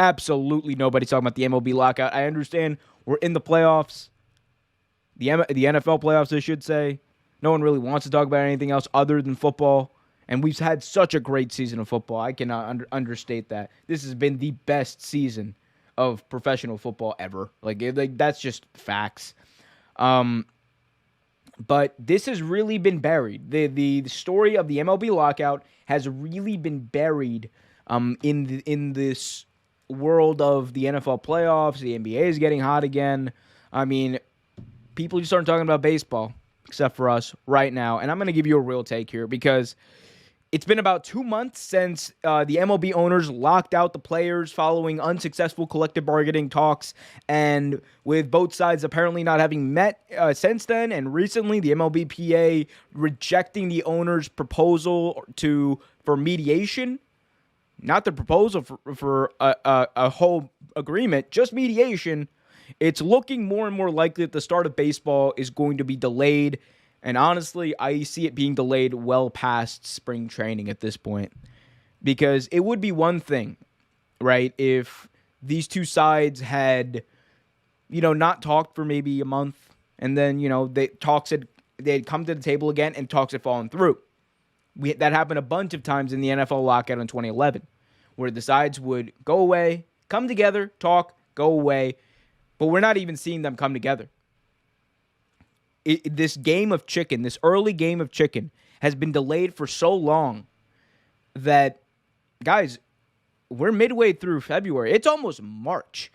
Absolutely nobody's talking about the MLB lockout. I understand we're in the playoffs, the NFL playoffs, I should say. No one really wants to talk about anything else other than football. And we've had such a great season of football. I cannot understate that. This has been the best season of professional football ever. Like that's just facts. But this has really been buried. The story of the MLB lockout has really been buried in this world of the NFL playoffs. The NBA is getting hot again. I mean, people just aren't talking about baseball, except for us right now. And I'm going to give you a real take here because it's been about 2 months since the MLB owners locked out the players following unsuccessful collective bargaining talks, and with both sides apparently not having met since then, and recently the MLBPA rejecting the owners' proposal for mediation. Not the proposal for a whole agreement, just mediation. It's looking more and more likely that the start of baseball is going to be delayed. And honestly, I see it being delayed well past spring training at this point. Because it would be one thing, right, if these two sides had, not talked for maybe a month. And then, they'd come to the table again and talks had fallen through. That happened a bunch of times in the NFL lockout in 2011, where the sides would go away, come together, talk, go away. But we're not even seeing them come together. This game of chicken, this early game of chicken, has been delayed for so long that, guys, we're midway through February. It's almost March.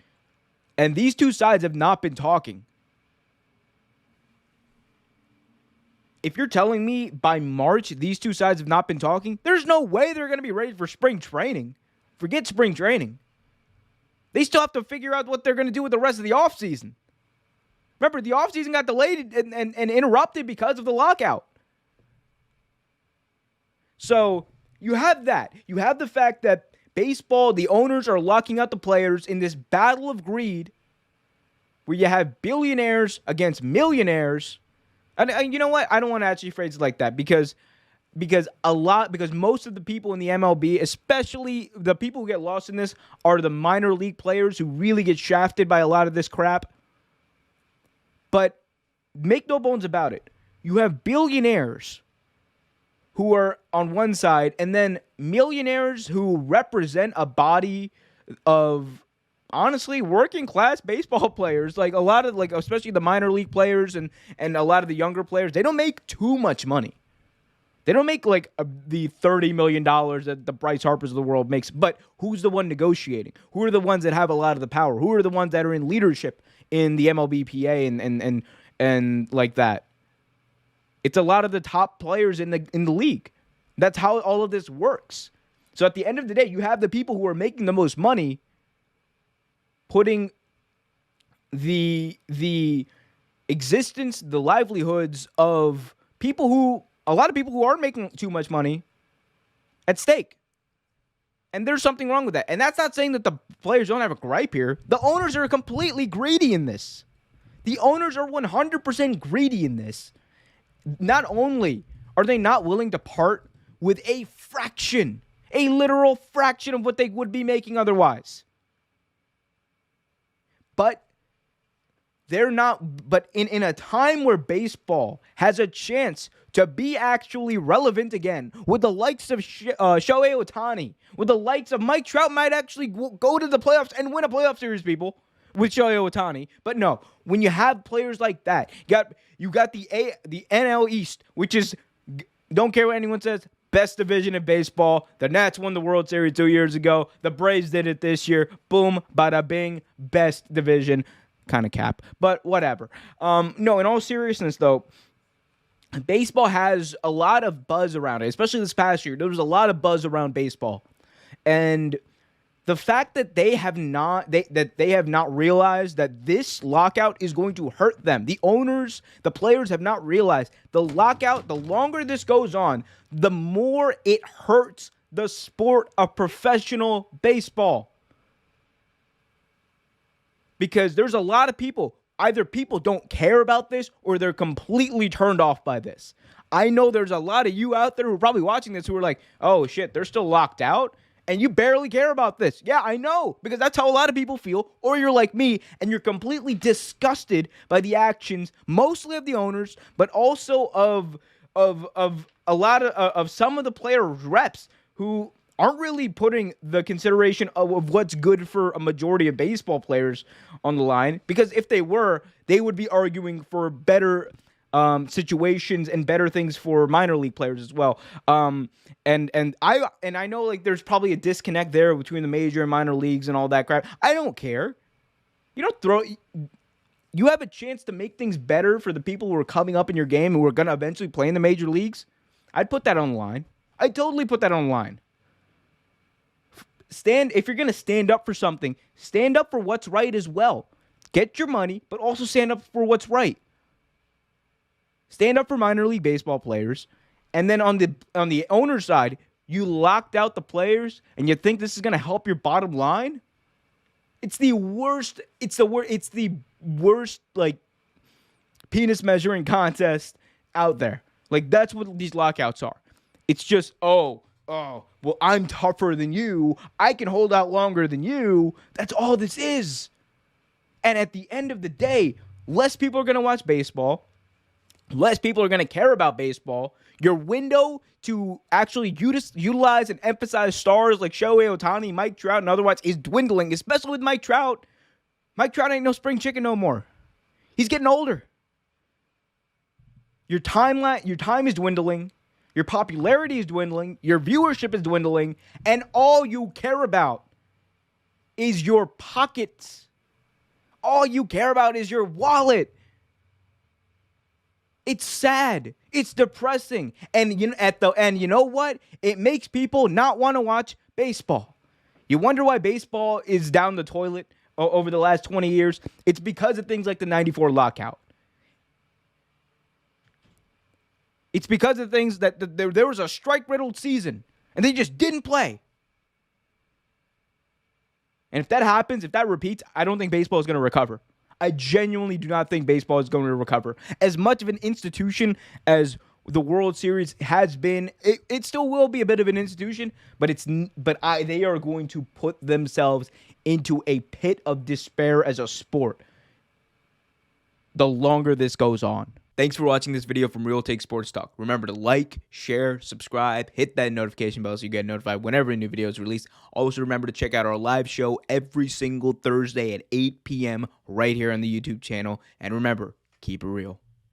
And these two sides have not been talking. If you're telling me by March these two sides have not been talking, there's no way they're going to be ready for spring training. Forget spring training. They still have to figure out what they're going to do with the rest of the offseason. Remember, the offseason got delayed and interrupted because of the lockout. So you have that. You have the fact that baseball, the owners are locking out the players in this battle of greed where you have billionaires against millionaires. And you know what? I don't want to actually phrase it like that because most of the people in the MLB, especially the people who get lost in this, are the minor league players who really get shafted by a lot of this crap. But make no bones about it. You have billionaires who are on one side and then millionaires who represent a body of, honestly, working class baseball players. Like a lot of, especially the minor league players and a lot of the younger players, they don't make too much money. They don't make the $30 million that the Bryce Harpers of the world makes. But who's the one negotiating? Who are the ones that have a lot of the power? Who are the ones that are in leadership in the MLBPA and like that? It's a lot of the top players in the league. That's how all of this works. So at the end of the day, you have the people who are making the most money putting the existence, the livelihoods of a lot of people who aren't making too much money at stake. And there's something wrong with that. And that's not saying that the players don't have a gripe here. The owners are completely greedy in this. The owners are 100% greedy in this. Not only are they not willing to part with a literal fraction of what they would be making otherwise, but in a time where baseball has a chance to be actually relevant again, with the likes of Shohei Ohtani, with the likes of Mike Trout might actually go to the playoffs and win a playoff series, people, with Shohei Ohtani. But no, when you have players like that, you got the NL East, which is, don't care what anyone says, best division in baseball. The Nats won the World Series 2 years ago. The Braves did it this year. Boom, bada bing, best division. Kind of cap, but whatever. No, in all seriousness, though, baseball has a lot of buzz around it, especially this past year. There was a lot of buzz around baseball. And the fact that they have not realized that this lockout is going to hurt them. The owners, the players have not realized the lockout, the longer this goes on, the more it hurts the sport of professional baseball. Because there's a lot of people, either people don't care about this or they're completely turned off by this. I know there's a lot of you out there who are probably watching this who are like, oh shit, they're still locked out? And you barely care about this. Yeah, I know, because that's how a lot of people feel. Or you're like me, and you're completely disgusted by the actions, mostly of the owners, but also of a lot of some of the player reps who aren't really putting the consideration of what's good for a majority of baseball players on the line. Because if they were, they would be arguing for better situations and better things for minor league players as well. And I know like there's probably a disconnect there between the major and minor leagues and all that crap. I don't care. You have a chance to make things better for the people who are coming up in your game who are going to eventually play in the major leagues. I'd put that on the line. I'd totally put that on the line. If you're going to stand up for something, stand up for what's right as well. Get your money, but also stand up for what's right. Stand up for minor league baseball players. And then on the owner side, you locked out the players and you think this is going to help your bottom line? It's the worst. It's the worst like penis measuring contest out there. Like that's what these lockouts are. It's just, well, I'm tougher than you. I can hold out longer than you. That's all this is. And at the end of the day, less people are going to watch baseball. Less people are going to care about baseball. Your window to actually utilize and emphasize stars like Shohei Ohtani, Mike Trout, and otherwise is dwindling, especially with Mike Trout. Mike Trout ain't no spring chicken no more. He's getting older. Your time is dwindling. Your popularity is dwindling. Your viewership is dwindling. And all you care about is your pockets. All you care about is your wallet. It's sad. It's depressing. And you know what? It makes people not want to watch baseball. You wonder why baseball is down the toilet over the last 20 years? It's because of things like the 94 lockout. It's because of things that there was a strike-riddled season, and they just didn't play. And if that happens, if that repeats, I don't think baseball is going to recover. I genuinely do not think baseball is going to recover. As much of an institution as the World Series has been, it still will be a bit of an institution, but they are going to put themselves into a pit of despair as a sport the longer this goes on. Thanks for watching this video from Real Take Sports Talk. Remember to like, share, subscribe, hit that notification bell so you get notified whenever a new video is released. Also, remember to check out our live show every single Thursday at 8 p.m. right here on the YouTube channel. And remember, keep it real.